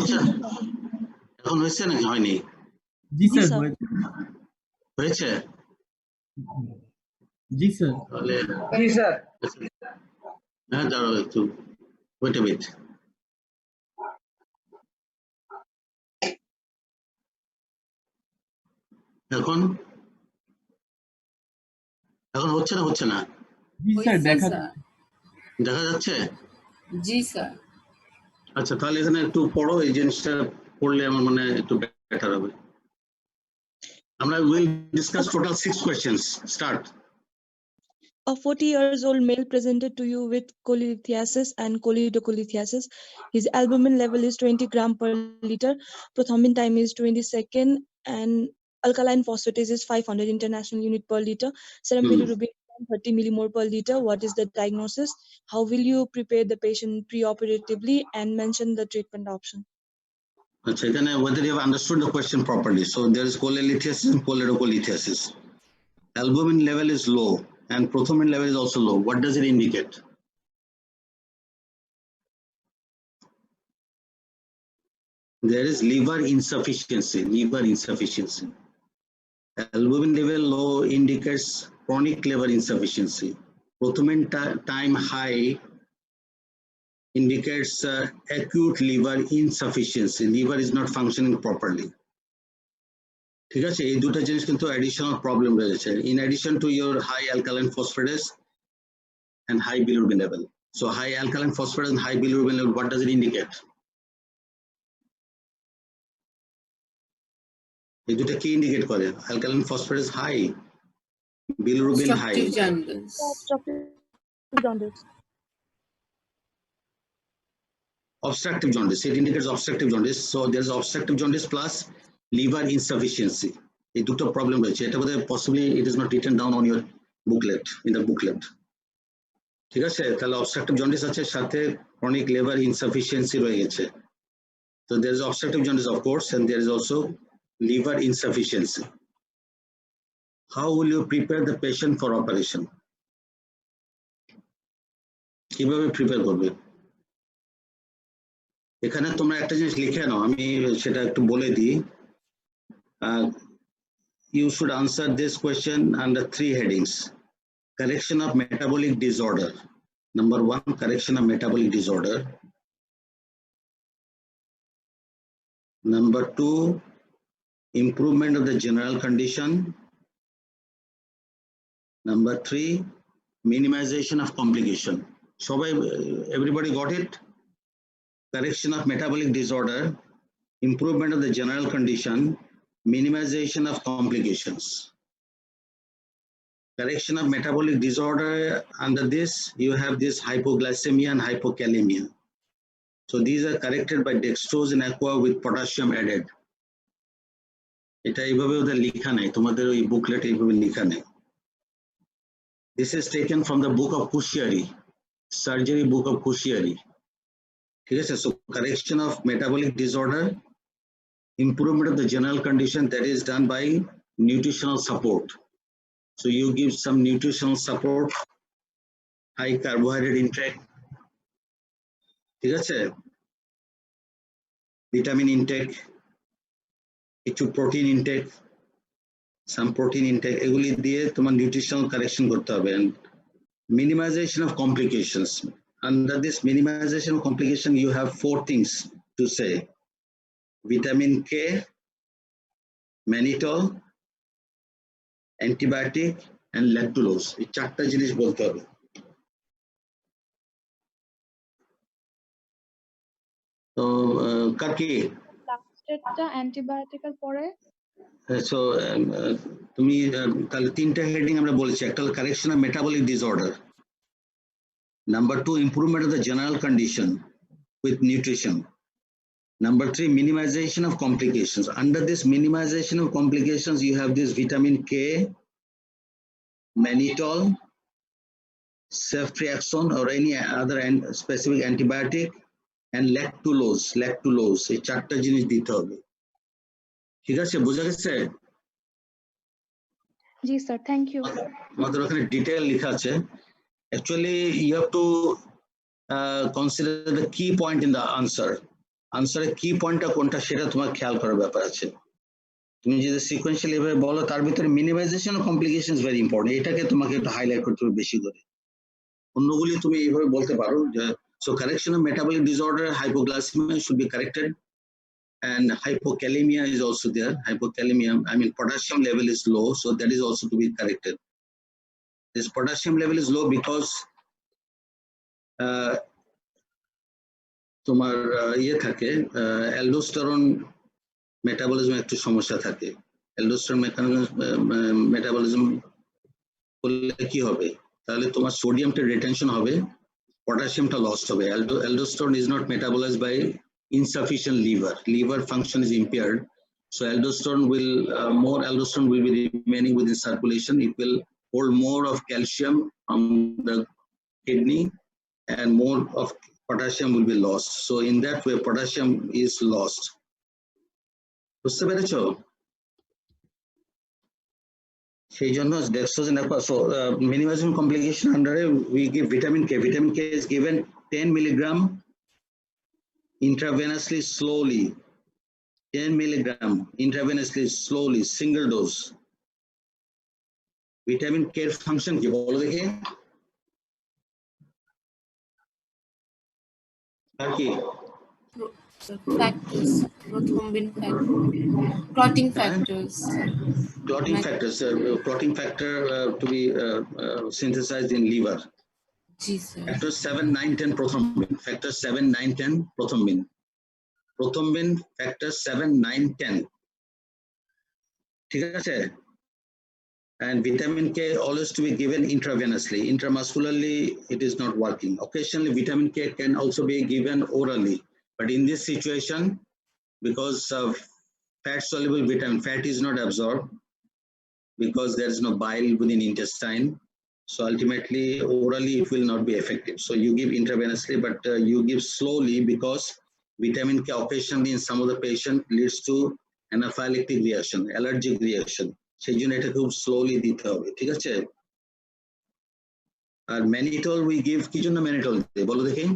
হচ্ছে এখন হয়েছে নাকি হয়নি? জি জি স্যার স্যার। হয়েছে জি স্যার তাহলে জি স্যার। হ্যাঁ দাঁড়াও একটু ওয়েট এ মিনিট। এখন এখন হচ্ছে না হচ্ছে না? জি স্যার দেখা দেখা যাচ্ছে? জি স্যার। আচ্ছা তাহলে এখানে একটু পড়ো, এই জিনিসটা পড়লে আমার মনে হয় একটু বেটার হবে। আমরা will discuss total 6 questions. Start. A 40 years old male presented to you with cholelithiasis and choledocholithiasis. His albumin level is 20 gram per liter. Prothrombin time is 22nd and alkaline phosphatase is 500 international unit per liter. Serum bilirubin 30 millimole per liter. What is the diagnosis? How will you prepare the patient preoperatively and mention the treatment option? আচ্ছা এখানে whether you have understood the question properly. So there is cholelithiasis and choledocholithiasis. Albumin level is low and prothrombin level is also low. What does it indicate? There is liver insufficiency. Liver insufficiency. Albumin level low indicates chronic liver insufficiency. Prothrombin time high indicates acute liver insufficiency. Liver is not functioning properly. ঠিক আছে, এই দুটো জিনিস কিন্তু additional problem রয়েছে in addition to your high alkaline phosphatase and high bilirubin level. So high alkaline phosphatase and high bilirubin level, what does it indicate? এই দুটো কি ইন্ডিকেট করে? alkaline phosphatase high, bilirubin high. Obstructive jaundice. Obstructive jaundice, it indicates obstructive jaundice. So there's obstructive jaundice plus liver insufficiency. এই দুটো problem রয়েছে, এটা বোধহয় possibly it is not written down on your booklet, in the booklet. ঠিক আছে, তাহলে obstructive jaundice আছে, সাথে chronic liver insufficiency রয়ে গেছে. So there is obstructive jaundice of course, and there is also liver insufficiency. How will you prepare the patient for operation? কিভাবে prepare করবে? এখানে তোমরা একটা জিনিস লিখে নাও, আমি সেটা একটু বলে দিই। You should answer this question under 3 headings. Correction of metabolic disorder. Number 1, correction of metabolic disorder. Number 2, improvement of the general condition. Number 3, minimization of complication. Everybody got it? Correction of metabolic disorder, improvement of the general condition, minimization of complications. Correction of metabolic disorder, under this you have this hypoglycemia and hypokalemia. So these are corrected by dextrose in aqua with potassium added. এটা এইভাবে ওদের লেখা নেই, তোমাদের ওই booklet এইভাবে লেখা নেই। This is taken from the book of Kushiari, surgery book of Kushiari. ঠিক আছে, so correction of metabolic disorder, improvement of the general condition, that is done by nutritional support. So you give some nutritional support, high carbohydrate intake, ঠিক আছে, vitamin intake, একটু protein intake, some protein intake, এগুলি দিয়ে তোমার nutritional correction করতে হবে, and minimization of complications. Under this minimization of complication you have 4 things to say: vitamin K, mannitol, antibiotic and lactulose. এই 4টা জিনিস বলতে হবে। তো কার কি লাস্টেরটা অ্যান্টিবায়োটিক এর পরে? সো তুমি তাহলে 3টা হেডিং আমরা বলেছি, একটা হলো correction of metabolic disorder, number 2 improvement of the general condition with nutrition, number 3 minimization of complications. Under this minimization of complications you have this vitamin K, mannitol, ceftriaxone or any other specific antibiotic, and lactulose. এই 4টা জিনিস দিতে হবে। ঠিক আছে, বোঝা গেছে? জি sir, thank you. আমাদের ওখানে ডিটেইল লেখা আছে। Actually you have to consider the key point in the answer. আনসারের কি পয়েন্টটা কোনটা সেটা তোমার খেয়াল করার ব্যাপার আছে। তুমি যদি সিকোয়েন্সিয়ালি এভাবে বলো তার ভিতরে মিনিমাইজেশন ও কমপ্লিকেশন ইজ ভেরি ইম্পর্টেন্ট, এটাকে তোমাকে একটু হাইলাইট করতে হবে বেশি করে। অন্যগুলি তুমি এইভাবে বলতে পারো যে so correction of metabolic disorder, hypoglycemia should be corrected, and hypokalemia is also there. Hypokalemia, I mean potassium level is low, so that is also to be corrected. This potassium level is low because তোমার ইয়ে থাকে aldosterone metabolism একটু সমস্যা থাকে। Aldosterone metabolism করলে কি হবে, তাহলে তোমার সোডিয়ামটা রিটেনশন হবে, পটাশিয়ামটা লস্ট হবে। Aldosterone is not metabolized by insufficient liver function is impaired, so more aldosterone will be remaining within circulation. It will hold more of calcium from the kidney and more of potassium will be lost, so in that way potassium is lost. বুঝতে পেরেছো? সেই জন্য dextrose so minimizing complication under we give vitamin K. Vitamin K is given 10 milligram intravenously slowly, 10 milligram intravenously slowly, single dose. Vitamin K function কি বলো দেখি? আর কি? Factors, prothrombin factor, clotting factors. Clotting factor to be synthesized in liver. Ji sir. Factor 7, 9, 10 prothrombin. Factor 7, 9, 10 prothrombin. Prothrombin factor 7, 9, 10. ঠিক আছে? And vitamin K always to be given intravenously. Intramuscularly, it is not working. Occasionally, vitamin K can also be given orally. But in this situation, because of fat-soluble vitamin, fat is not absorbed because there is no bile within intestine. So ultimately, orally, it will not be effective. So you give intravenously, but you give slowly because vitamin K occasionally in some of the patient leads to anaphylactic reaction, allergic reaction. সেই জন্য এটা খুব slowly দিতে হবে, ঠিক আছে? আর mannitol we give, কি জন্য ম্যানিটল দিতে বলো দেখি?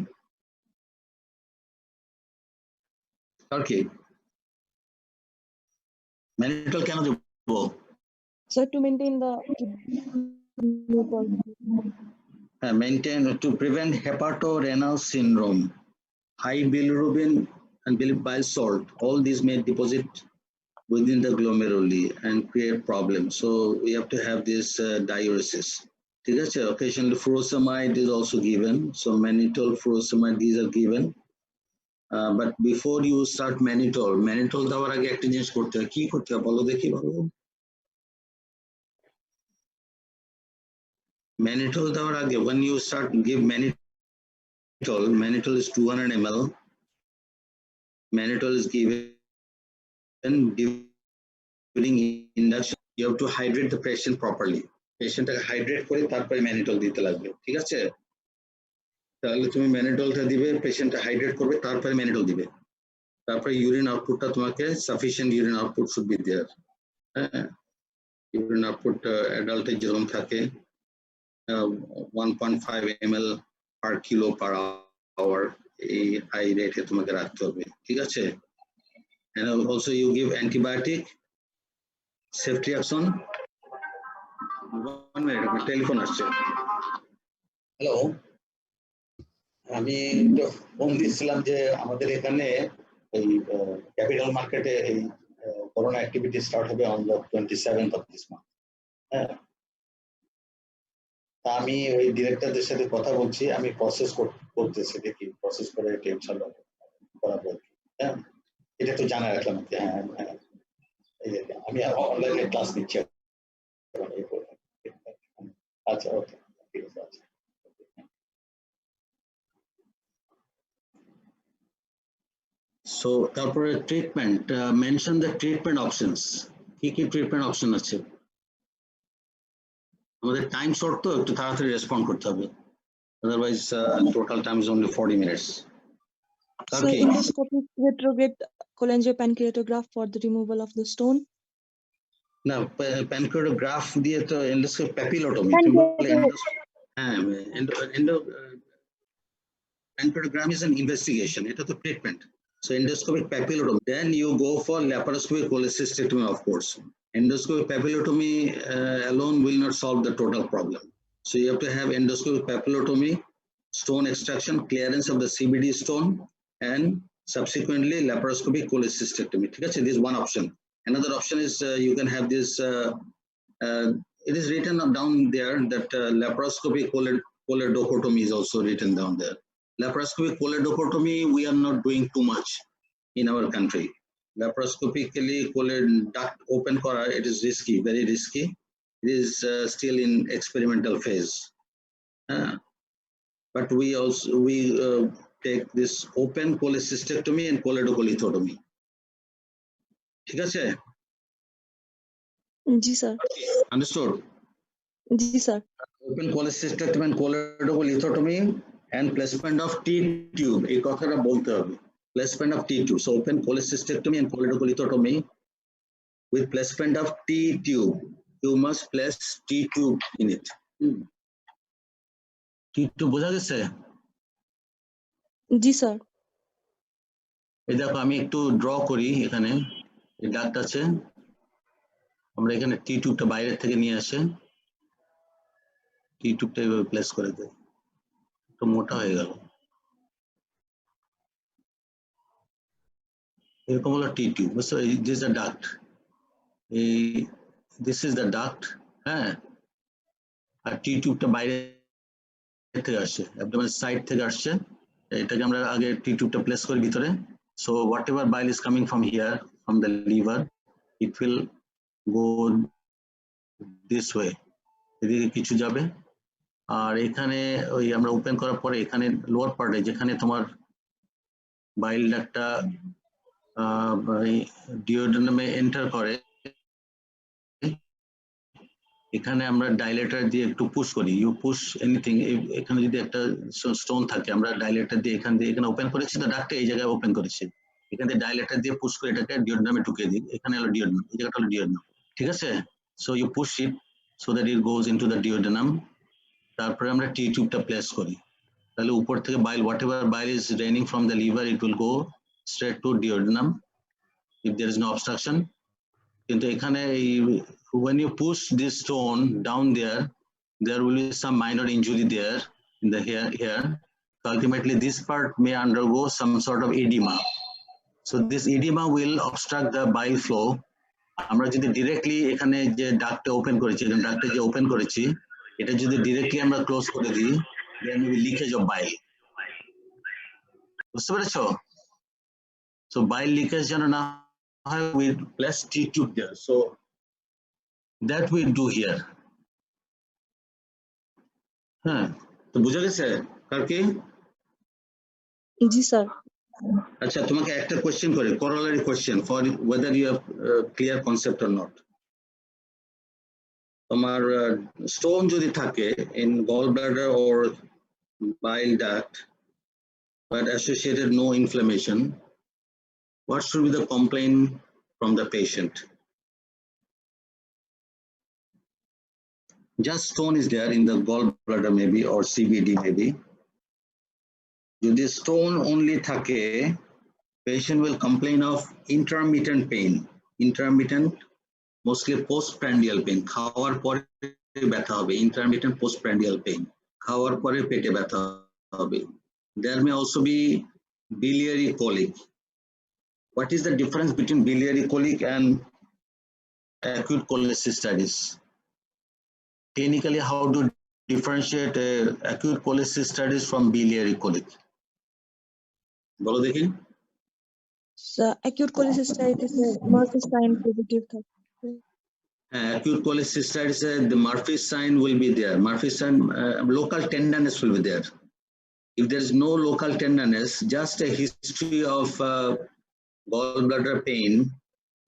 আর কি ম্যানিটল কেন দেব? So to maintain the maintain to prevent hepatorenal syndrome, high bilirubin and bile salt, all these may deposit within the glomeruli and create problems. So we have to have this diuresis. Occasionally furosemide is also given. So mannitol, furosemide, these are given. But before you start mannitol দেওয়ার আগে একটা জিনিস করতে হয়, কি করতে হয় বলো দেখি বলো? Mannitol দেওয়ার আগে when you start give mannitol is 200 ml. Mannitol is given during induction. You have to hydrate the patient properly. Patientটাকে হাইড্রেট করে তারপরে ম্যানিটল দিতে লাগবে, ঠিক আছে? তাহলে তুমি ম্যানিটলটা দিবে, পেশেন্টটা হাইড্রেট করবে, তারপরে ম্যানিটল দিবে। তারপরে ইউরিন আউটপুটটা তোমাকে sufficient urine output should be there. হ্যাঁ, ইউরিন আউটপুট অ্যাডাল্টে যেরকম থাকে 1.5 ml per kilo per hour, এই হাই রেটে তোমাকে রাখতে হবে, ঠিক আছে? And also you give antibiotic, ceftriaxone. One minute, telephone আসছে। হ্যালো, আমি ফোন দিয়েছিলাম যে আমাদের এখানে এই ক্যাপিটাল মার্কেটে এই করোনা অ্যাক্টিভিটি স্টার্ট হবে on the 27th of this month. হ্যাঁ, তা আমি ওই ডিরেক্টরদের সাথে কথা বলছি, আমি প্রসেস করতেছি, দেখি প্রসেস করে ইনশাআল্লাহ করাবো। হ্যাঁ, এটা তো জানা রাখলাম। হ্যাঁ হ্যাঁ, আমি অনলাইনে ক্লাস নিচ্ছি। আচ্ছা, ওকে, ঠিক আছে। আচ্ছা, সো তারপরে treatment, mention the treatment options. কি কি ট্রিটমেন্ট অপশন আছে? আমাদের টাইম শর্ট, তো একটু তাড়াতাড়ি রেসপন্ড করতে হবে, otherwise total time is only 40 minutes. So endoscopic retrograde cholangiopancreatograph for the removal of the stone. না, প্যানক্রিয়াটোগ্রাফ দিয়ে তো এন্ডোস্কোপি, প্যাপিলোটমি। হ্যাঁ, প্যানক্রিয়াটোগ্রাম ইজ অ্যান ইনভেস্টিগেশন, এটা তো treatment. So endoscopic papillotomy. Then you go for laparoscopic cholecystectomy, of course. Endoscopic papillotomy alone will not solve the total problem. So you have to have endoscopic papillotomy, stone extraction, clearance of the CBD stone, and subsequently laparoscopic cholecystectomy. This is one option. Another option is you can have this, it is written down there that laparoscopic choledochotomy is also written down there. Laparoscopic choledochotomy, we are not doing too much in our country. Laparoscopically choledochotomy duct open kora, it is risky, very risky. It is still in experimental phase. But we also take this open cholecystectomy and choledocholithotomy. ঠিক আছে? জি sir. Understood? জি sir. Open cholecystectomy and choledocholithotomy and placement of T-tube. এই কথাটা বলতে হবে। Placement of T-tube. So open cholecystectomy and choledocholithotomy with placement of T-tube. You must place T-tube in it. T-tube বোঝা গেছে? জি স্যার। এই দেখো আমি একটু ড্র করি এখানে। এই ডাক্ট আছে। আমরা এখানে T-টিউবটা বাইরে থেকে নিয়ে আসে T-টিউবটা এইভাবে প্লেস করে দেয়, একটু মোটা হয়ে গেল, এরকম হলো T-টিউব। বুঝছো, দিস ইজ দ্য ডাক্ট, এই দিস ইজ দ্য ডাক্ট, হ্যাঁ। আর T-টিউবটা বাইরে থেকে আসছে, অ্যাবডোমেন সাইড থেকে আসছে, এটাকে আমরা আগে T-টিউবটা প্লেস করি ভিতরে। So what ever bile is coming from here, from the liver, it will go this way, এদিকে কিছু যাবে। আর এখানে ওই আমরা ওপেন করার পরে এখানে লোয়ার পার্টে যেখানে তোমার বাইল ডাক্টটা ডিওডেনামে এন্টার করে, এখানে আমরা ডাইলেটর দিয়ে একটু পুশ করি। ইউ পুশ এনিথিং, এখানে যদি একটা স্টোন থাকে আমরা ডাইলেটর দিয়ে এখানে ওপেন করেছি, তো ডাক্টটা এই জায়গায় ওপেন করেছি, এখান থেকে ডাইলেটর দিয়ে পুশ করে এটাকে ডিওডেনামে ঢুকিয়ে দিই। এখানে হলো ডিওডেনাম, এই জায়গাটা হলো ডিওডেনাম, ঠিক আছে। So you push it so that it goes into the duodenum. তারপরে আমরা T-টিউবটা প্লেস করি, তাহলে উপর থেকে bile, whatever bile is draining from the liver, it will go straight to duodenum if there is no obstruction. কিন্তু এখানে when you push this stone down there, there will be some minor injury there in the here. So ultimately this part may undergo some sort of edema. So this edema will obstruct the bile flow. আমরা যদি directly এখানে যে ডাক্টটা open করেছি, ডাক্টটা যে open করেছি, এটা যদি directly আমরা ক্লোজ করে দিই, there may be leakage of bile. বুঝতে পেরেছো? So bile leakage যেন না হয়, we place T-tube there. So that we do here. হ্যাঁ, তো বুঝা গেছে কার কি? জি স্যার। আচ্ছা, তোমাকে একটা কোশ্চেন করে, corollary question for whether you have clear concept or not. তোমার স্টোন যদি থাকে in gallbladder or bile duct but associated no inflammation, what should be the complaint from the patient? Just stone is there in the gallbladder maybe or CBD maybe. যদি stone only থাকে, patient will complain of intermittent pain, intermittent mostly postprandial pain, খাওয়ার পরে ব্যথা হবে, intermittent postprandial pain, খাওয়ার পরে পেটে ব্যথা হবে। There may also be biliary colic. What is the difference between biliary colic and acute cholecystitis? Clinically, how to differentiate acute cholecystitis from biliary colic? বলো দেখি। acute cholecystitis Murphy sign positive থাকে। Acute cholecystitis, the Murphy sign will be there. Murphy sign, local tenderness will be there. If there is no local tenderness, just a history of gallbladder pain,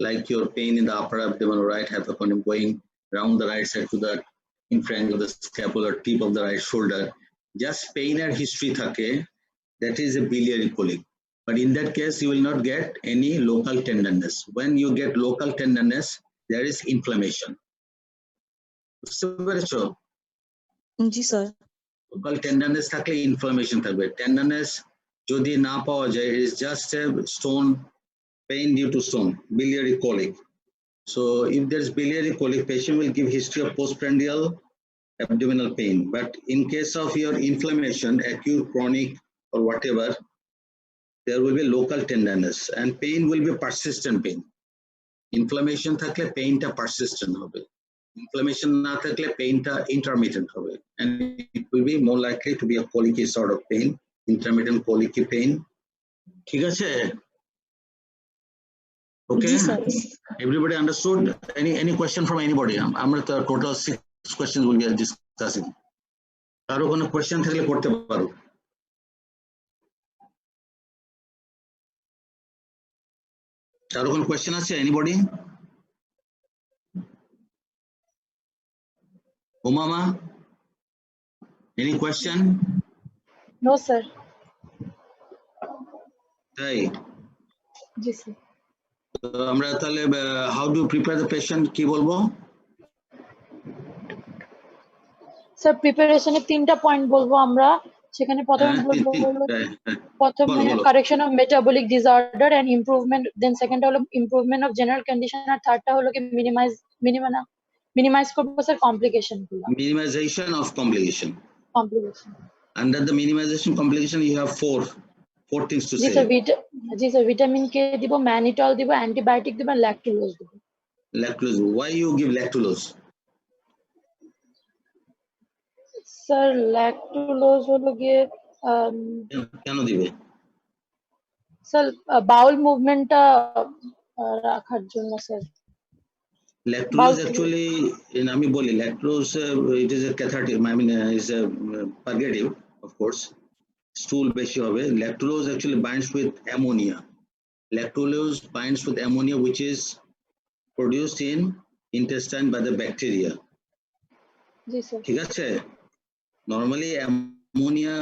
like your pain in the upper abdomen, right hypochondrium going around the right side to the infraangle of the scapular tip of the right shoulder, just pain or history থাকে, that is a biliary colic. But in that case, you will not get any local tenderness. When you get local tenderness, there is inflammation. G sir. Local tenderness থাকলে inflammation থাকবে. Tenderness যদি না পাওয়া যায়, it is just a stone, pain due to stone, biliary colic. So if there's biliary colic, patient will give history of postprandial abdominal pain. But in case of your inflammation, acute, chronic, or whatever, there will be local tenderness and pain will be persistent pain. Inflammation থাকলে painটা persistent হবে. Inflammation না থাকলে painটা intermittent হবে. And it will be more likely to be a colicky sort of pain, intermittent colicky pain. ঠিক আছে? Okay. G sir. Everybody understood? Any question from anybody? আমরা তো total 6 questions will be discussing. কারো কোনো question থাকলে করতে পারো। কারো কোনো question আছে? Anybody? Umama? Any question? No, sir. তাই Ji, sir. আমরা তাহলে how do you prepare the patient কি বলবো? Sir, preparation এর 3টা পয়েন্ট বলবো আমরা। সেখানে প্রথমে বলবো প্রথমে correction of metabolic disorder and improvement, then second হলো improvement of general condition, আর থার্ডটা হলো কি minimize করবো স্যার complication গুলো। Minimization of complication. Under the minimization complication you have four things to say. G sir, vitamin K দিব, mannitol দিব, antibiotic দিব, lactulose দিব। Lactulose. Why you give lactulose? Sir lactulose হলো গিয়ে কেন দিবে? স্যার বাউল মুভমেন্টটা রাখার জন্য স্যার। Lactulose actually, আমি বলি lactulose it is a cathartic, I mean is a purgative, of course. Stool বেশি হবে. Lactulose actually binds with ammonia. Lactulose binds with ammonia which is produced in intestine by the bacteria. G sir. ঠিক আছে? Normally ammonia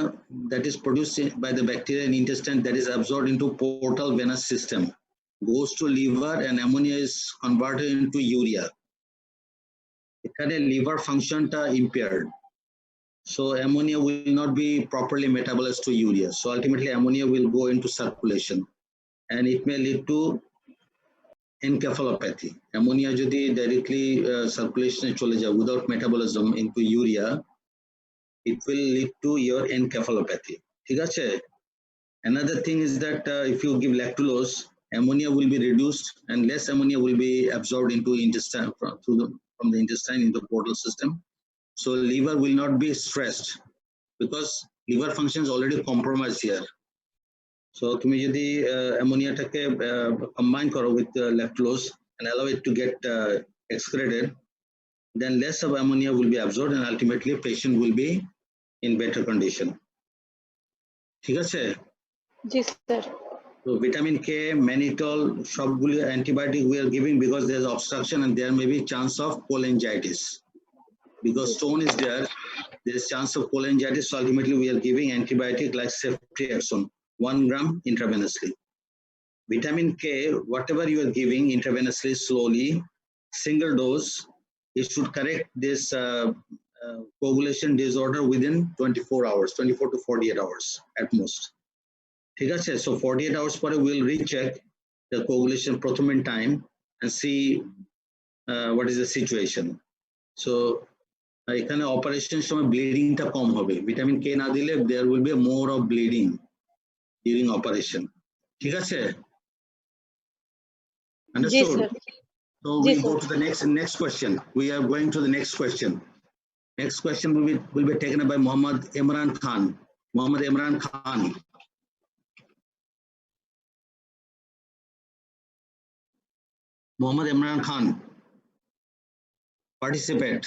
that is produced by the bacteria in intestine that is absorbed into portal venous system goes to liver and ammonia is converted into urea. এখানে liver functionটা impaired. So ammonia will not be properly metabolized to urea. So ultimately ammonia will go into circulation and it may lead to encephalopathy. Ammonia যদি directly circulation চলে যায় without metabolism into urea, it will lead to your encephalopathy. ঠিক আছে? Another thing is that if you give lactulose, ammonia will be reduced and less ammonia will be absorbed into intestine from the intestine into the portal system. So liver will not be stressed because liver function is already compromised here. So তুমি যদি অ্যামোনিয়াটাকে combine করো with lactulose and allow it to get excreted, then less of ammonia will be absorbed and ultimately patient will be in better condition. ঠিক আছে? জি sir. So vitamin K, mannitol, সবগুলো antibiotic we are giving because there is obstruction and there may be chance of cholangitis. Because stone is there is chance of cholangitis. So ultimately we are giving antibiotic like ceftriaxone, 1 gram intravenously. Vitamin K, whatever you are giving intravenously slowly, single dose, it should correct this coagulation disorder within 24 hours, 24 to 48 hours at most. ঠিক আছে? So 48 hours পরে we'll recheck the coagulation prothrombin time and see what is the situation. So এখানে অপারেশনের সময় ব্লিডিংটা কম হবে। Vitamin K না দিলে there will be more of bleeding during operation. ঠিক আছে? Understood? So we go to the next question. We are going to the next question. Next question will be taken up by Muhammad Imran Khan. Muhammad Imran Khan. Muhammad Imran Khan. Participate.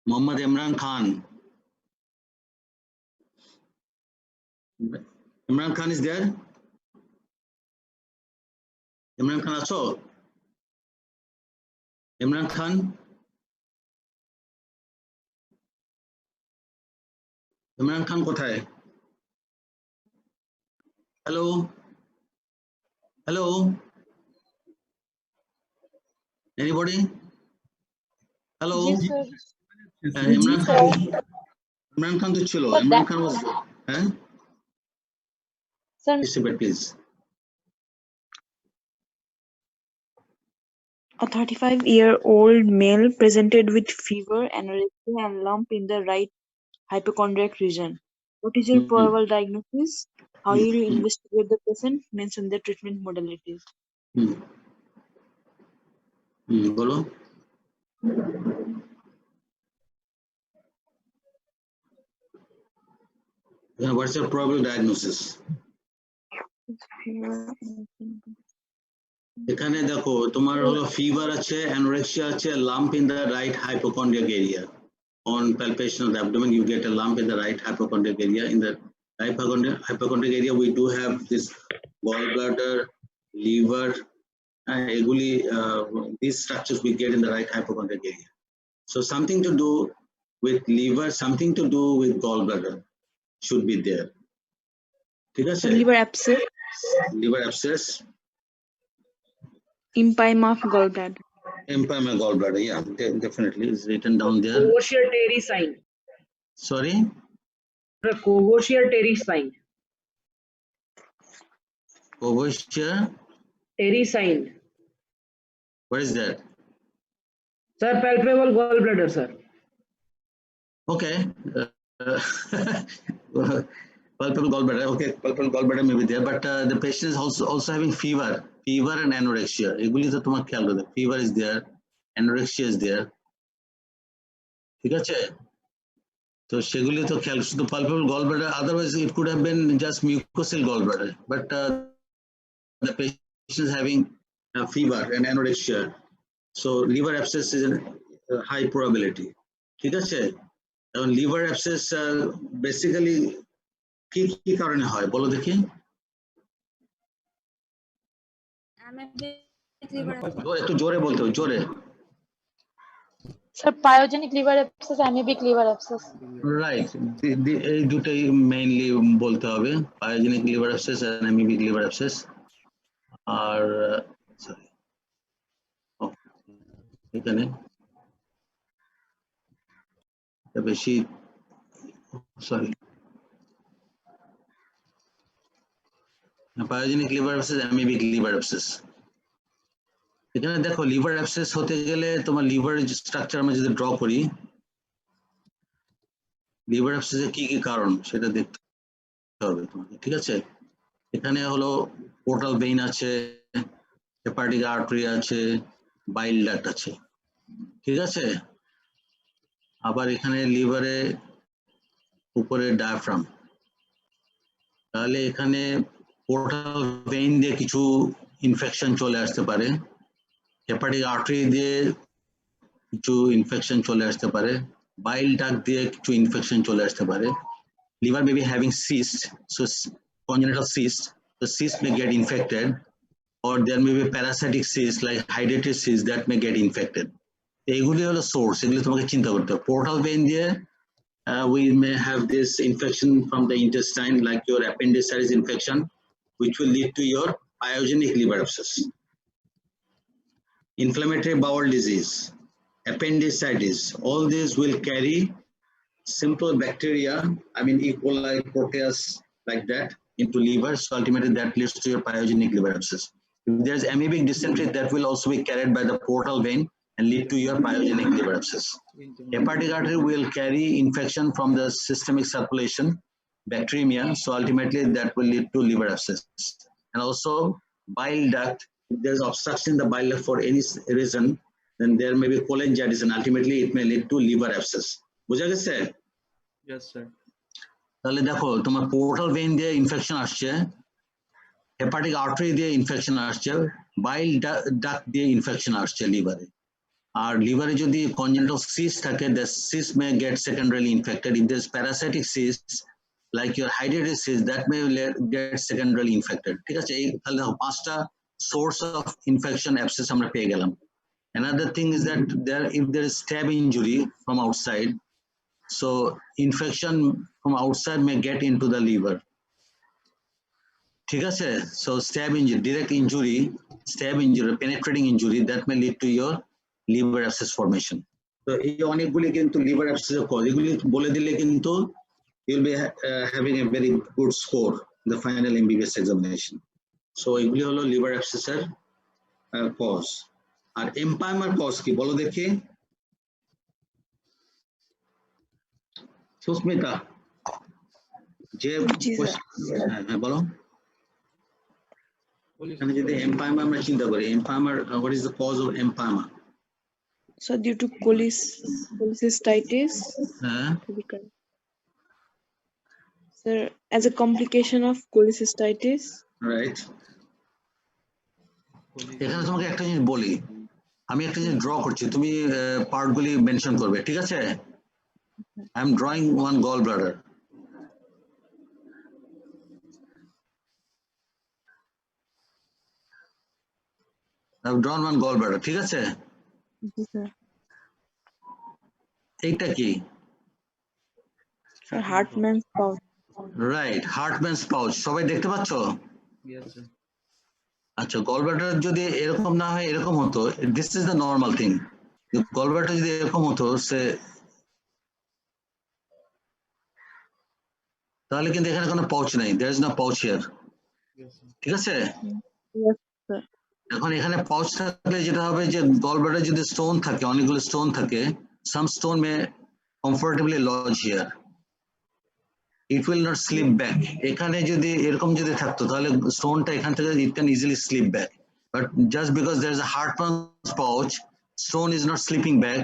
Muhammad Imran Khan. Imran Khan is there? Imran Khan also? Imran Khan? Imran Khan কোথায়? Hello? Hello? Anybody? Hello? G sir. Imran Khan? Imran Khan to chilo. But Imran that- Khan was, huh? Sir, Please. A 35-year-old male presented with fever, anorexia, and lump in the right hypochondriac region. What is your probable diagnosis? How will you investigate the patient? Mention the treatment modalities. Bolo. What's your probable diagnosis? এখানে দেখো তোমার হলো fever আছে, anorexia আছে, lump in the right hypochondriac area. On palpation of the abdomen, you get a lump in the right hypochondriac area. In the hypochondriac area, we do have this gallbladder, liver, and these structures we get in the right hypochondriac area. So something to do with liver, something to do with gallbladder should be there. ঠিক আছে? Liver abscess, Liver abscess, empyema of gallbladder. empyema gallbladder, yeah, definitely is written down there. Covercial Terry sign. Sorry? The Covercial Terry sign. Covercial, Terry sign. what is that? Sir, palpable gallbladder, sir. Okay. Palpable gallbladder, okay, palpable gallbladder may be there, but the patient is also having fever and anorexia. এগুলি তো তোমার খেয়াল রাখবে. Fever is there, anorexia is there. ঠিক আছে? তো সেগুলি তো খেয়াল, শুধু palpable gallbladder, otherwise it could have been just mucosal gallbladder, but the patient is having fever and anorexia, so liver abscess is a high probability. ঠিক আছে? এখন liver abscess basically কি কারণে হয় বলো দেখি? একটু জোরে বলতে হবে, জোরে। sir, pyogenic liver abscess, amoebic liver abscess. Right, এই দুটাই মেইনলি বলতে হবে, pyogenic liver abscess and amoebic liver abscess. আর সরি, এখানে বেশি, sorry, pyogenic liver abscess, amoebic liver abscess. এখানে দেখো লিভার অ্যাবসেস হতে গেলে তোমার লিভার স্ট্রাকচার আমরা যদি ড্র করি, লিভার অ্যাবসেসের কি কি কারণ সেটা দেখতে হবে তোমাকে। ঠিক আছে? এখানে হলো পোর্টাল ভেইন আছে, হেপাটিক আর্টারি আছে, বাইল ডাক্ট আছে। ঠিক আছে? আবার এখানে লিভারে উপরে ডায়াফ্রাম, তাহলে এখানে পোর্টাল ভেইন দিয়ে কিছু ইনফেকশন চলে আসতে পারে, হেপাটিক আর্টারি দিয়ে কিছু ইনফেকশন চলে আসতে পারে, বাইল ডাক্ট দিয়ে কিছু ইনফেকশন চলে আসতে পারে। Liver may be having cyst, so congenital cyst, the cyst may get infected, or there may be parasitic cyst like hydatid cyst that may get infected. এগুলি হলো সোর্স, এগুলি তোমাকে চিন্তা করতে হবে। পোর্টাল ভেইন দিয়ে we may have this infection from the intestine like your appendicitis infection, which will lead to your pyogenic liver abscess. Inflammatory bowel disease, appendicitis, all these will carry simple bacteria, I mean E. coli, proteus, like that into liver, so ultimately that leads to your pyogenic liver abscess. If there's amoebic dysentery, that will also be carried by the portal vein and lead to your pyogenic liver abscess. Hepatic artery will carry infection from the systemic circulation, bacteremia, so ultimately that will lead to liver abscess. And also bile duct, if there's obstruction in the bile duct for any reason, then there may be cholangitis and ultimately it may lead to liver abscess. বুঝা গেছে? Yes, sir. তাহলে দেখো তোমার portal vein দিয়ে infection আসছে, hepatic artery দিয়ে infection আসছে, বাইল duct দিয়ে ইনফেকশন আসছে লিভারে। আর লিভারে যদি কনজেনিটাল সিস্ট থাকে, the cyst may get secondarily infected. If there's parasitic cysts like your hydatid cyst, that may get secondarily infected. ঠিক আছে? এই তাহলে দেখো পাঁচটা সোর্স অফ ইনফেকশন অ্যাবসেস আমরা পেয়ে গেলাম। Another thing is that if there is stab injury from outside, so infection from outside may get into the liver. ঠিক আছে? So stab injury, direct injury, stab injury, penetrating injury, that may lead to your liver abscess formation. তো এই অনেকগুলি কিন্তু liver অ্যাবসেসের cause, এগুলি বলে দিলে কিন্তু you'll be having a very good score in the final MBBS examination. So এগুলি হলো লিভার অ্যাবসেসের কজ। আর এম্পাইমার কজ কি বলো দেখি সুস্মিতা, যে হ্যাঁ বলো। এখানে যদি এম্পাইমার আমরা চিন্তা করি, এম্পাইমার, what is the cause of empyema? So due to cholecystitis. Sir, as a complication of cholecystitis. Right. এখানে তোমাকে একটা জিনিস বলি, আমি একটা জিনিস ড্র করছি, তুমি পার্টগুলি মেনশন করবে, ঠিক আছে? I am drawing one gallbladder. I have drawn one gallbladder, ঠিক আছে? এইটা কি? Hartmann's pouch. Right, Hartmann's pouch, সবাই দেখতে পাচ্ছ? আচ্ছা, গলব্লাডার যদি এরকম না হয়, এরকম হতো, this is the normal thing. Gallbladder যদি এরকম হতো সে, তাহলে কিন্তু এখানে কোনো পাউচ নাই, there is no pouch here, ঠিক আছে? এখন এখানে পাউচ থাকলে যেটা হবে যে গলব্লাডারে যদি স্টোন থাকে, অনেকগুলো স্টোন থাকে, some stone may comfortably lodge here, it will not slip back. এখানে যদি এরকম যদি থাকতো তাহলে স্টোনটা এখান থেকে it can easily slip back, but just because there is a Hartmann's pouch, stone is not slipping back,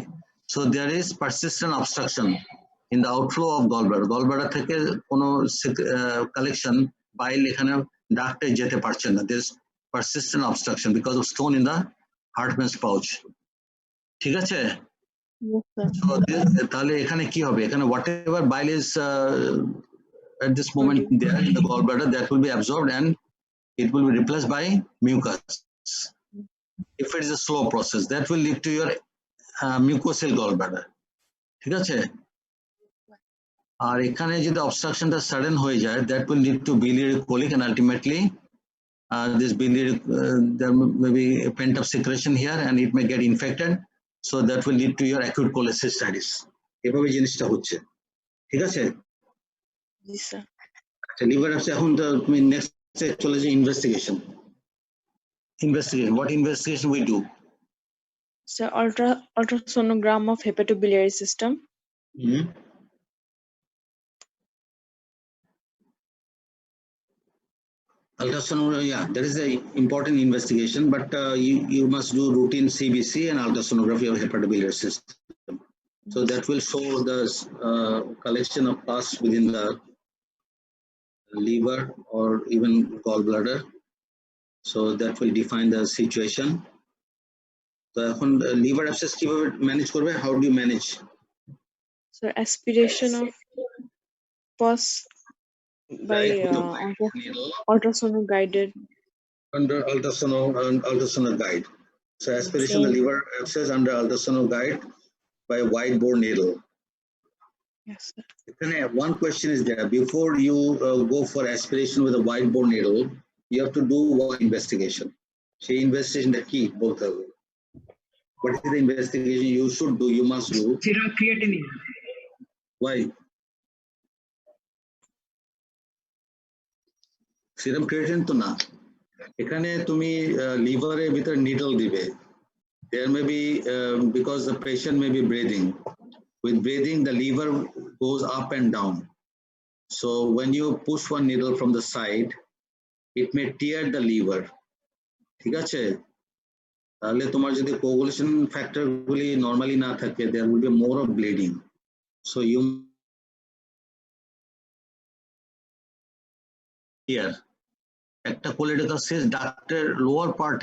so there is persistent obstruction in the outflow of gallbladder. Gallbladder থেকে কোনো collection bile এখানে ডাক্টে যেতে পারছে না, there is persistent obstruction because of stone in the Hartmann's pouch, ঠিক আছে? So তাহলে এখানে কি হবে, এখানে whatever bile is at this moment there in the gallbladder, that will be absorbed and it will be replaced by mucus. If it is a slow process, that will lead to your mucosal gallbladder, ঠিক আছে? আর এখানে যদি obstructionটা sudden হয়ে যায়, that will lead to biliary colic, and ultimately this biliary there may be a pent-up secretion here and it may get infected, so that will lead to your acute cholecystitis. এভাবে জিনিসটা হচ্ছে, ঠিক আছে? Yes, sir. Liver abscess, এখন তুমি next চলে যে investigation. What investigation we do? So ultrasonogram of hepatobiliary system. Ultrasound, yeah, that is an important investigation, but you must do routine CBC and ultrasonography of hepatobiliary system. So that will show the collection of pus within the liver or even gallbladder. So that will define the situation. So এখন liver abscess কিভাবে manage করবে? How do you manage? So aspiration of pus by ultrasound guided. Under ultrasound guide. So aspiration of the liver abscess under ultrasound guide by a wide bore needle. Yes, sir. One question is there. Before you go for aspiration with a wide bore needle, you have to do one investigation. So investigation the key, both of them. What is the investigation you should do, you must do? Serum creatinine. Why? Serum creatinine to na. এখানে তুমি লিভারের ভিতরে needle দিবে। There may be because the patient may be breathing. With breathing, the liver goes up and down. So when you push one needle from the side, it may tear the liver. ঠিক আছে? তাহলে তোমার যদি coagulation factor গুলি normally না থাকে, there will be more of bleeding. So you here, একটা choledochal cyst ductর lower part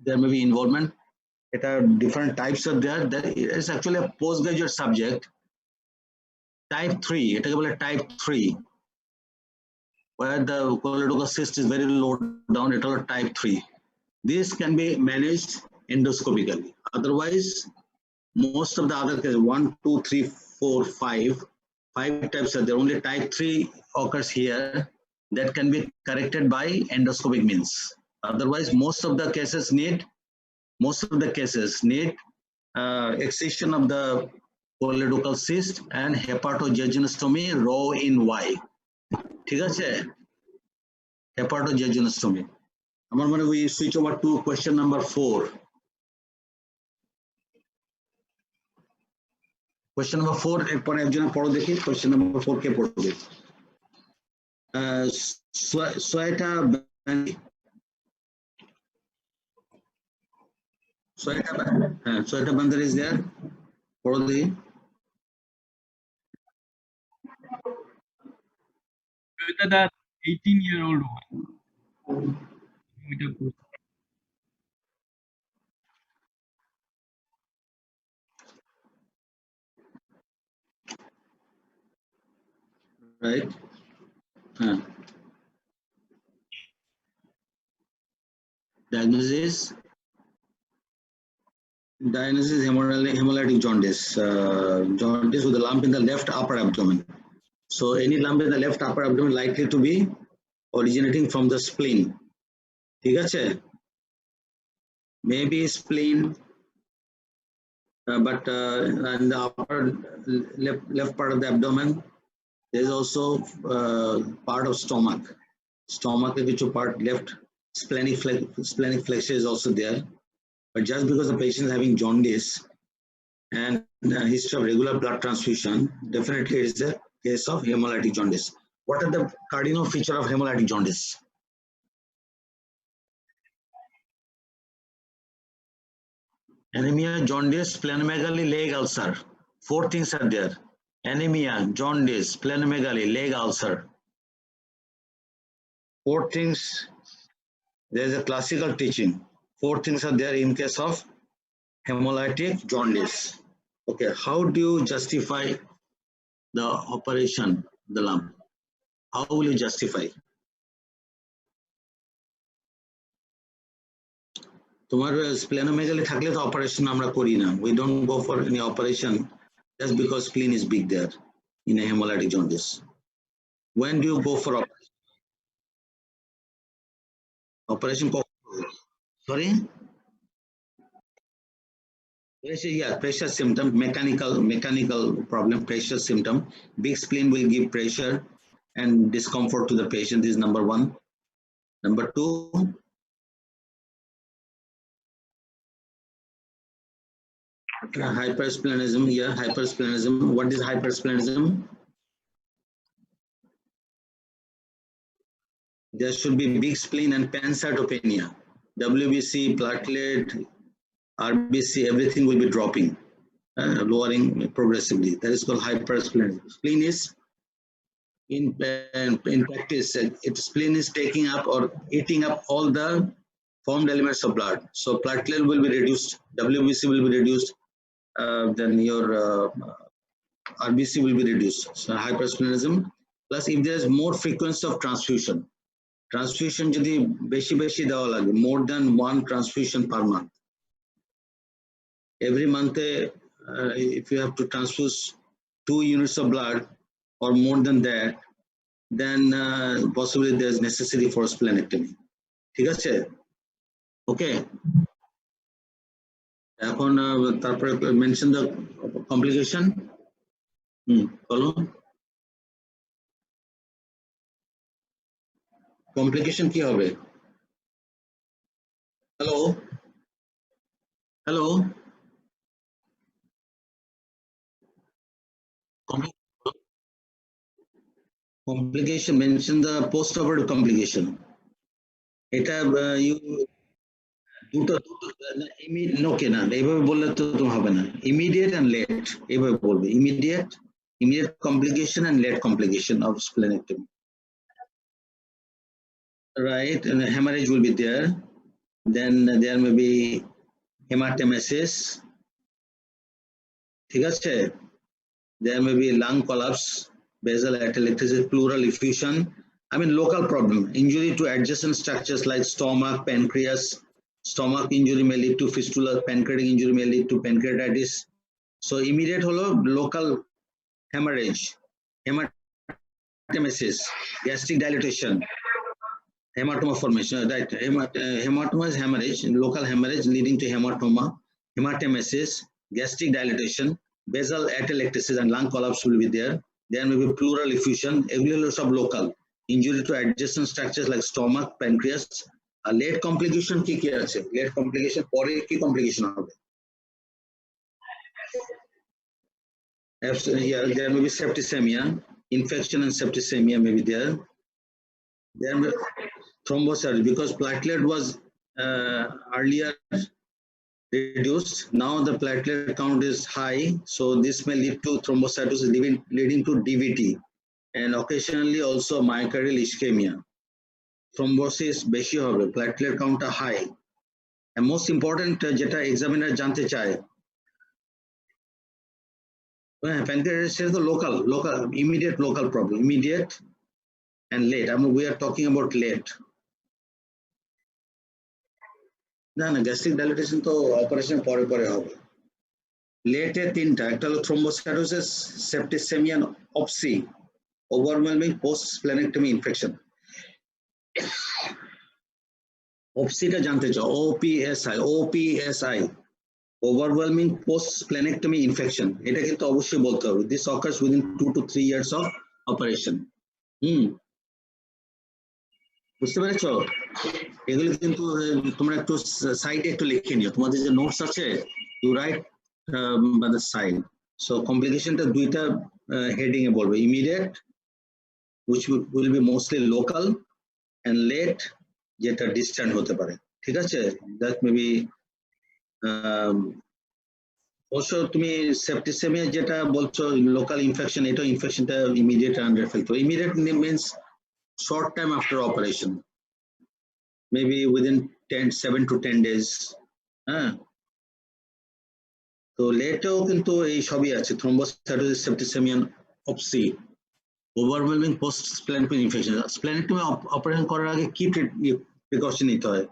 there may be involvement. There are different types of there. That is actually a postgraduate subject. Type 3, it is type 3, where the choledochal cyst is very low down. It is type 3. This can be managed endoscopically. Otherwise, most of the other cases, 1, 2, 3, 4, 5 types are there. Only type 3 occurs here. That can be corrected by endoscopic means. Otherwise, most of the cases need excision of the choledochal cyst and hepatojejunostomy row in Y. ঠিক আছে? Hepatojejunostomy. আমার মনে we switch over to question number 4. Question number 4 এরপরে একজন পড়ো দেখি question number 4 কে পড়বে? Sweta Bandar is there. For the that 18-year-old one. Right. Diagnosis hemolytic jaundice. Jaundice with a lump in the left upper abdomen. So any lump in the left upper abdomen likely to be originating from the spleen. ঠিক আছে? Maybe spleen, but in the upper left part of the abdomen, there is also part of stomach. Stomach which part left splenic flexure is also there. But just because the patient is having jaundice and history of regular blood transfusion, definitely it is a case of hemolytic jaundice. What are the cardinal feature of hemolytic jaundice? Anemia, jaundice, splenomegaly, leg ulcer. 4 things are there. Anemia, jaundice, splenomegaly, leg ulcer. 4 things. There is a classical teaching. 4 things are there in case of hemolytic jaundice. Okay, how do you justify the operation, the lump? How will you justify? তোমার splenomegaly থাকলে তো operation আমরা করি না. We don't go for any operation just because spleen is big there in a hemolytic jaundice. When do you go for operation? Operation? Sorry? Pressure symptom, mechanical problem, pressure symptom. Big spleen will give pressure and discomfort to the patient. This is number 1. Number 2, hypersplenism. Hypersplenism. What is hypersplenism? There should be big spleen and pancytopenia. WBC, platelet, RBC, everything will be dropping, lowering progressively. That is called hypersplenism. Spleen is, in practice, spleen is taking up or eating up all the formed elements of blood. So platelet will be reduced, WBC will be reduced, then your RBC will be reduced. So hypersplenism. Plus, if there is more frequency of transfusion যদি বেশি দেওয়া লাগে, more than 1 transfusion per month. Every month, if you have to transfuse 2 units of blood or more than that, then possibly there is necessity for splenectomy. ঠিক আছে? Okay. এখন তারপরে mention the complication. বলো। Complication কি হবে? Hello. Complication, mention the post-operative complication. এটা দুটো ওকে না, এইভাবে বললে তো হবে না. Immediate and late, এইভাবে বলবে. Immediate complication and late complication of splenectomy. Right, and hemorrhage will be there. Then there may be hematemesis. ঠিক আছে? There may be lung collapse, basal atelectasis, pleural effusion. I mean local problem, injury to adjacent structures like stomach, pancreas. Stomach injury may lead to fistula, pancreatic injury may lead to pancreatitis. So immediate holo local hemorrhage, hematemesis, gastric dilatation, hematoma formation, right? Hematoma is hemorrhage, local hemorrhage leading to hematoma, hematemesis, gastric dilatation, basal atelectasis and lung collapse will be there. There may be pleural effusion, eগুলো সব local. Injury to adjacent structures like stomach, pancreas. A late complication কি কি আছে? Late complication পরে কি complication হবে? Yeah, there may be septicemia, infection and septicemia may be there. There may be thrombocytosis because platelet was earlier reduced. Now the platelet count is high, so this may lead to thrombocytosis leading to DVT and occasionally also myocardial ischemia. Thrombosis বেশি হবে, platelet count high. And most important যেটা examiner জানতে চায়, pancreatitis is the local, immediate local problem, immediate and late. I mean, we are talking about late. না gastric dilatation তো operation পরে পরে হবে। লেটে তিনটা, একটা হলো thrombocytosis, septicaemia, OPSI, overwhelming post splenectomy infection. অপসিটা জানতে চাও, OPSI, overwhelming post splenectomy infection, এটা কিন্তু অবশ্যই বলতে হবে। This occurs within 2 to 3 years of operation. বুঝতে পেরেছো? এগুলো কিন্তু তোমরা একটু সাইডে একটু লিখে নিও, তোমাদের যে নোটস আছে you write by the side. So কমপ্লিকেশনটা দুইটা হেডিং এ বলবে, immediate which will be mostly local and late যেটা ডিস্ট্যান্ট হতে পারে, ঠিক আছে? দ্যাট মে বি অবশ্য তুমি সেপ্টিসেমিয়া যেটা বলছো লোকাল ইনফেকশন, এটা ইনফেকশনটা ইমিডিয়েট আন্ডার ফেলতে হবে। Immediate means short time after operation, maybe within 7 to 10 days. তো লেটেও কিন্তু এই সবই আছে, thrombocytosis, septicaemia, OPSI, overwhelming post splenectomy infection. Splenectomy operation করার আগে কি প্রিকশন নিতে হয়?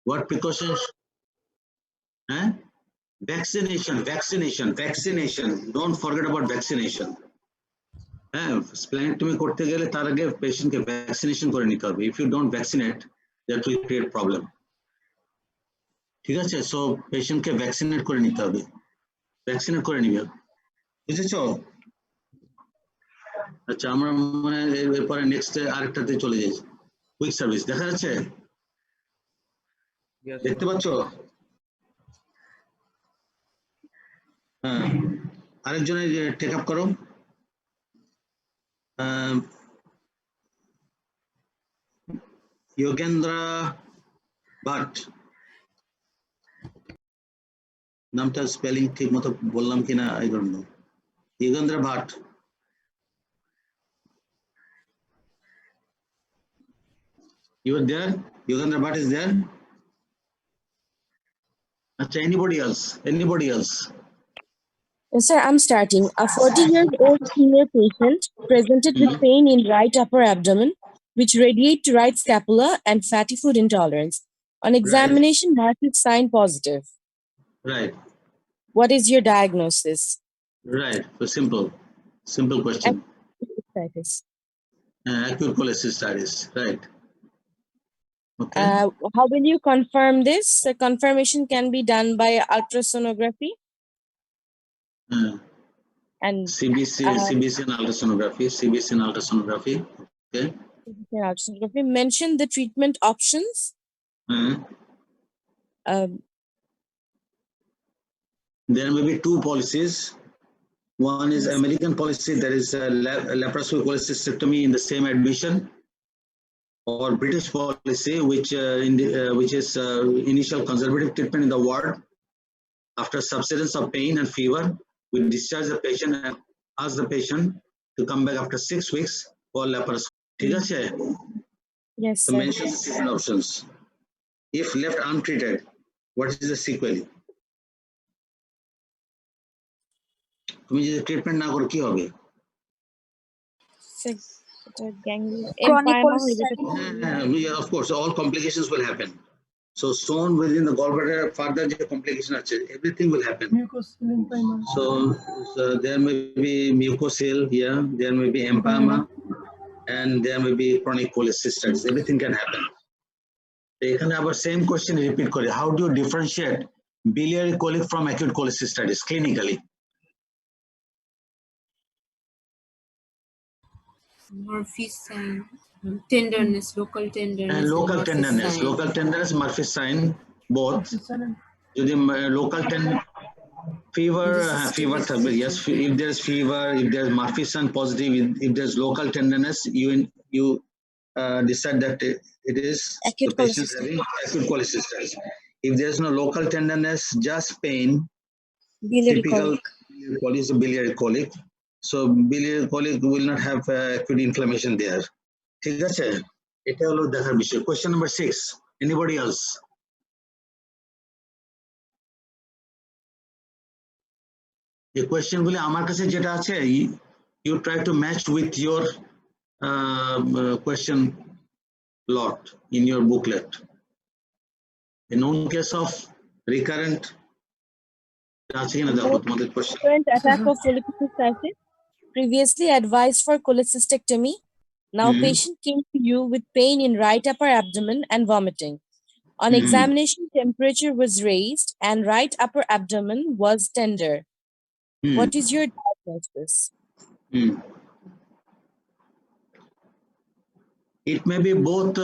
What precautions? Vaccination, don't forget about vaccination. হ্যাঁ, স্প্লেনেক্টমি করতে গেলে তার আগে পেশেন্টকে ভ্যাকসিনেশন করে নিতে হবে। If you don't vaccinate, that will create problem, ঠিক আছে? সো পেশেন্টকে ভ্যাকসিনেট করে নিতে হবে, ভ্যাকসিনেট করে নিবে, বুঝেছো? আচ্ছা, আমরা মানে এরপরে নেক্সট আরেকটাতে চলে যাই, কুইক সার্ভিস। দেখা যাচ্ছে? দেখতে পাচ্ছ? হ্যাঁ, আরেকজনের টেক আপ করো। যোগেন্দ্র ভাট, নামটা স্পেলিং ঠিক মতো বললাম কিনা I don't know. Jogendra Bhat, you are there? Yogendra Bhatt is there? Acha, anybody else? Yes, sir, I'm starting. A 40-year-old senior patient presented with pain in right upper abdomen, which radiate to right scapula and fatty food intolerance. On examination, market sign positive. Right. What is your diagnosis? Right. So simple question. Acute cholecystitis. Right. Okay. How will you confirm this? Confirmation can be done by ultrasonography. And CBC and ultrasonography. Okay. Ultrasonography. Mention the treatment options. There may be two policies. One is American policy, that is laparoscopic cholecystectomy in the same admission, or British policy, which is initial conservative treatment in the ward. After subsidence of pain and fever, we discharge the patient and ask the patient to come back after 6 weeks for laparoscopy. Yes, so mention the treatment options. If left untreated, what is the sequel? তুমি যদি treatment না করো কি হবে? Of course, all complications will happen. So stone within the gallbladder, further complication, everything will happen. So there may be mucocele, there may be empyema, and there may be chronic cholecystitis. Everything can happen. এখানে আবার same question repeat করে, how do you differentiate biliary colic from acute cholecystitis clinically? Murphy's sign. Tenderness, local tenderness. and Local Murphy's tenderness, sign. local tenderness, Murphy's sign, both. যদি local fever, This is fever typical. থাকবে, yes, if there's fever, if there's Murphy's sign positive, if there's local tenderness, you decide that it is Acute the patient having acute cholecystitis. If there's no local tenderness, just pain, biliary typical colic. colic is a biliary colic. So biliary colic will not have acute inflammation there. ঠিক আছে, এটা হলো দেখার বিষয়। Question number 6. Anybody else? এই question গুলি আমার কাছে যেটা আছে, you try to match with your question lot in your booklet. A known case of recurrent আছে কিনা দেখো তোমাদের question. Current attack of follicular cystitis, previously advised for cholecystectomy. Now patient came to you with pain in right upper abdomen and vomiting. On examination, temperature was raised and right upper abdomen was tender. What is your diagnosis? It may be both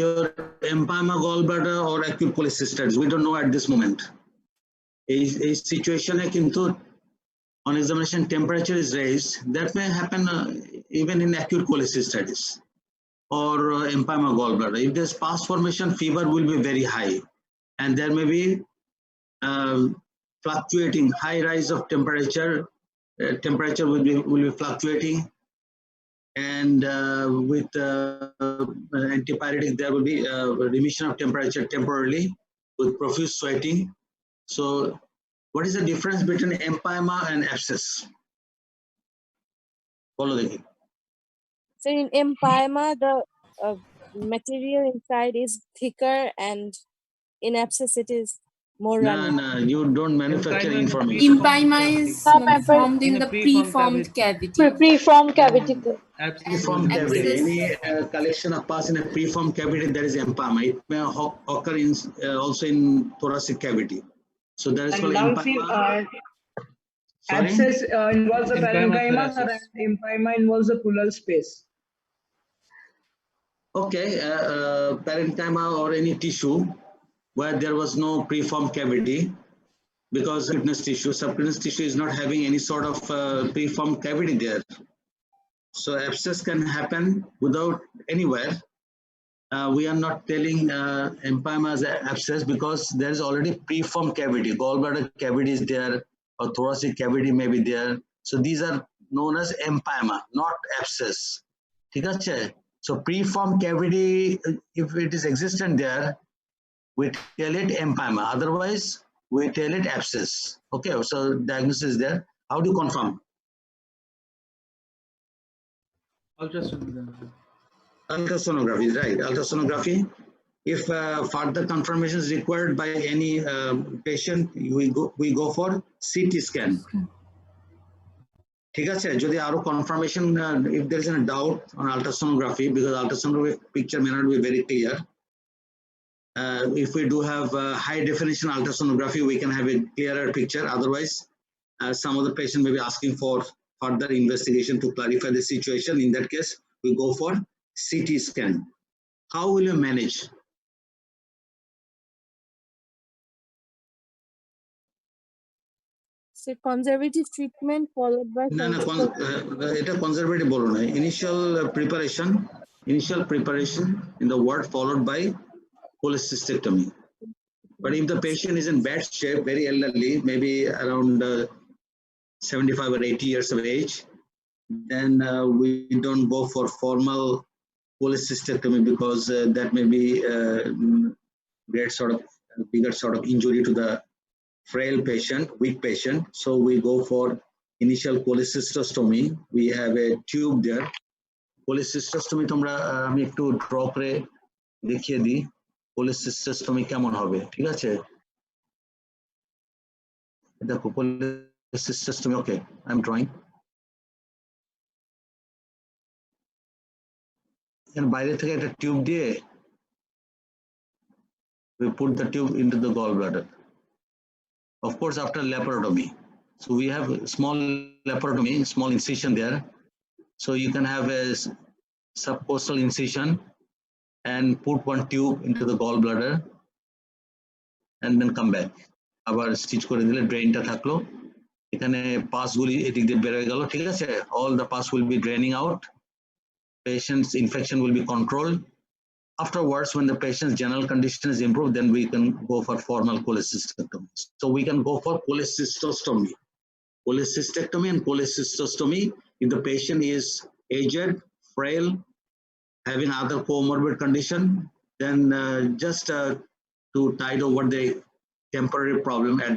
your empyema gallbladder or acute cholecystitis. We don't know at this moment. A situation kintu on examination temperature is raised. That may happen even in acute cholecystitis or empyema gallbladder. If there's pus formation, fever will be very high, and there may be fluctuating high rise of temperature. Temperature will be fluctuating, and with antipyretic there will be remission of temperature temporarily with profuse sweating. So what is the difference between empyema and abscess? Follow the game. So in empyema, the material inside is thicker, and in abscess it is more runny. No, you don't manufacture information. Empyema is formed in the preformed cavity. Preformed cavity. Preformed cavity. Abscess. Any collection of pus in a preformed cavity, there is empyema. It may occur in also in thoracic cavity. So that is And called now empyema. abscess involves a parenchyma, and empyema involves a pleural space. Okay, parenchyma or any tissue where there was no preformed cavity, because subcutaneous tissue is not having any sort of preformed cavity there. So abscess can happen without anywhere. We are not telling empyema as abscess because there is already preformed cavity. Gallbladder cavity is there, or thoracic cavity may be there. So these are known as empyema, not abscess. ঠিক আছে? So preformed cavity, if it is existent there, we tell it empyema. Otherwise, we tell it abscess. Okay, so diagnosis is there. How do you confirm? Ultrasonography, right? Ultrasonography. If further confirmation is required by any patient, we go for CT scan. ঠিক আছে, যদি আরো confirmation, if there is a doubt on ultrasonography, because ultrasonography picture may not be very clear. If we do have high definition ultrasonography, we can have a clearer picture. Otherwise, some of the patient may be asking for further investigation to clarify the situation. In that case, we go for CT scan. How will you manage? So conservative treatment followed by এটা conservative বলো না, initial preparation in the ward followed by cholecystectomy. But if the patient is in bad shape, very elderly, maybe around 75 or 80 years of age, then we don't go for formal cholecystectomy, because that may be bigger sort of injury to the frail patient, weak patient. So we go for initial cholecystostomy. We have a tube there. Cholecystostomy তোমরা আমি একটু draw করে দেখিয়ে দিই cholecystostomy কেমন হবে, ঠিক আছে? দেখো cholecystostomy, okay, I'm drawing. এর বাইরে থেকে একটা টিউব দিয়ে we put the tube into the gallbladder. of course, after laparotomy. So we have small laparotomy, small incision there. So you can have a subcostal incision and put one tube into the gallbladder and then come back. আবার stitch করে দিলে ড্রেনটা থাকলো, এখানে পাসগুলি এদিক দিয়ে বের হয়ে গেল, ঠিক আছে? All the pus will be draining out. Patient's infection will be controlled. Afterwards, when the patient's general condition is improved, then we can go for formal cholecystectomy. So we can go for cholecystostomy. Cholecystectomy and cholecystostomy, if the patient is aged, frail, having other comorbid condition, then just to tide over the temporary problem at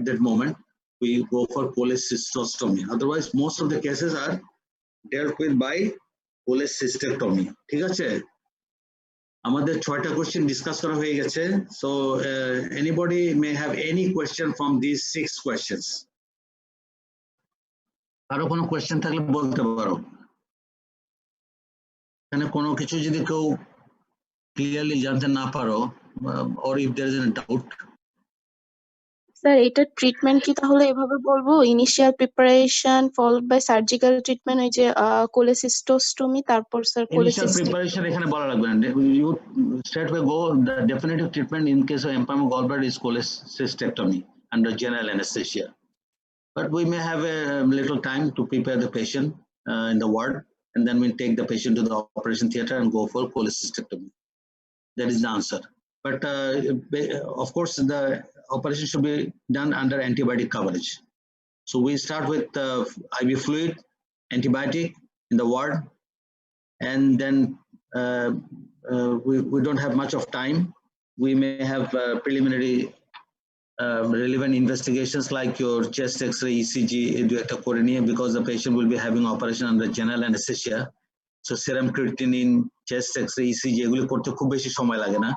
that moment, we go for cholecystostomy. Otherwise, most of the cases are dealt with by cholecystectomy. ঠিক আছে? আমাদের 6টা question discuss করা হয়ে গেছে। So anybody may have any question from these 6 questions. আরো কোনো question থাকলে বলতে পারো। এখানে কোনো কিছু যদি কেউ ক্লিয়ারলি জানতে না পারো, or if there is a doubt. Sir এটা ট্রিটমেন্ট কি তাহলে এভাবে বলবো, initial preparation followed by surgical treatment, ওই যে কোলেসিস্টোস্টমি, তারপর স্যার Initial preparation এখানে বলা লাগবে না, you straight away go. The definitive treatment in case of empyema gallbladder is cholecystectomy under general anesthesia, but we may have a little time to prepare the patient in the ward, and then we take the patient to the operation theater and go for cholecystectomy. That is the answer. But of course, the operation should be done under antibiotic coverage. So we start with IV fluid, antibiotic in the ward, and then we don't have much of time. We may have preliminary relevant investigations like your chest X-ray, ECG, because the patient will be having operation under general anesthesia. So serum creatinine, chest X-ray, ECG, এগুলো করতে খুব বেশি সময় লাগে না.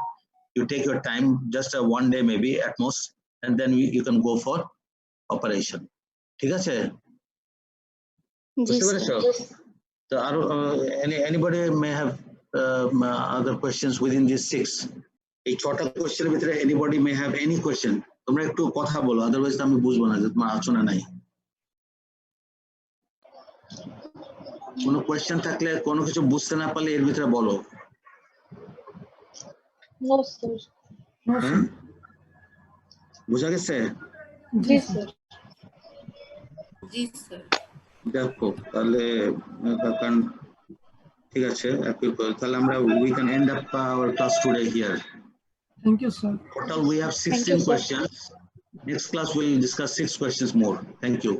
You take your time, just one day maybe at most, and then you can go for operation. ঠিক আছে? বুঝতে পেরেছো? So anybody may have other questions within these 6. এই 6টা কোশ্চেনের ভিতরে anybody may have any question. তোমরা একটু কথা বলো, otherwise আমি বুঝবো না যে তোমার আলোচনা নাই। কোনো কোশ্চেন থাকলে, কোনো কিছু বুঝতে না পারলে এর ভিতরে বলো। No, sir. বুঝা গেছে? জি স্যার। জি স্যার। দেখো তাহলে ঠিক আছে, তাহলে আমরা we can end up our class today here. Thank you, sir. Total we have 16 questions. Next class we'll discuss 6 questions more. Thank you.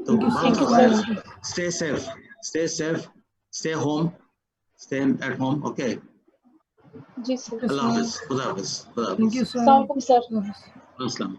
So Thank you, sir. stay safe, stay home, stay at home. Okay. G sir. Allah Hafiz. Khuda Hafiz. Thank you, sir. Assalamu alaikum, sir. Assalam.